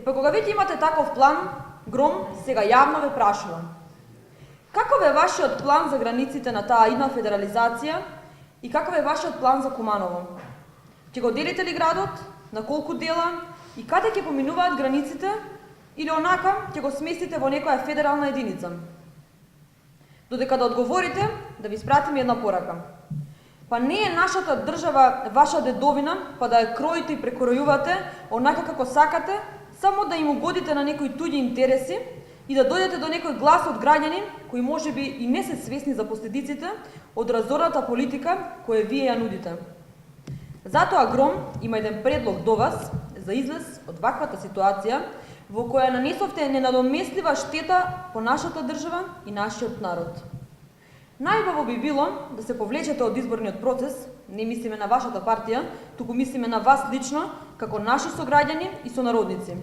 Па кога веќе имате таков план, Гром, сега јавно ве прашувам. Каков е вашиот план за границите на таа идна федерализација и каков е вашиот план за Куманово? Ќе го делите ли градот? На колку дела? И каде ќе поминуваат границите? Или онака ќе го сместите во некоја федерална единица? Додека да одговорите, да ви спратим една порака. Па не е нашата држава ваша дедовина, па да ја кроите и прекројувате онака како сакате, само да им угодите на некои туѓи интереси и да дојдете до некој глас од граѓани кои можеби и не се свесни за последиците од разорната политика која вие ја нудите. Затоа Гром има еден предлог до вас за излез од ваквата ситуација во која нанесовте ненадоместлива штета по нашата држава и нашиот народ. Најубаво би било да се повлечете од изборниот процес, не мислиме на вашата партија, туку мислиме на вас лично, како наши сограѓани и сонародници.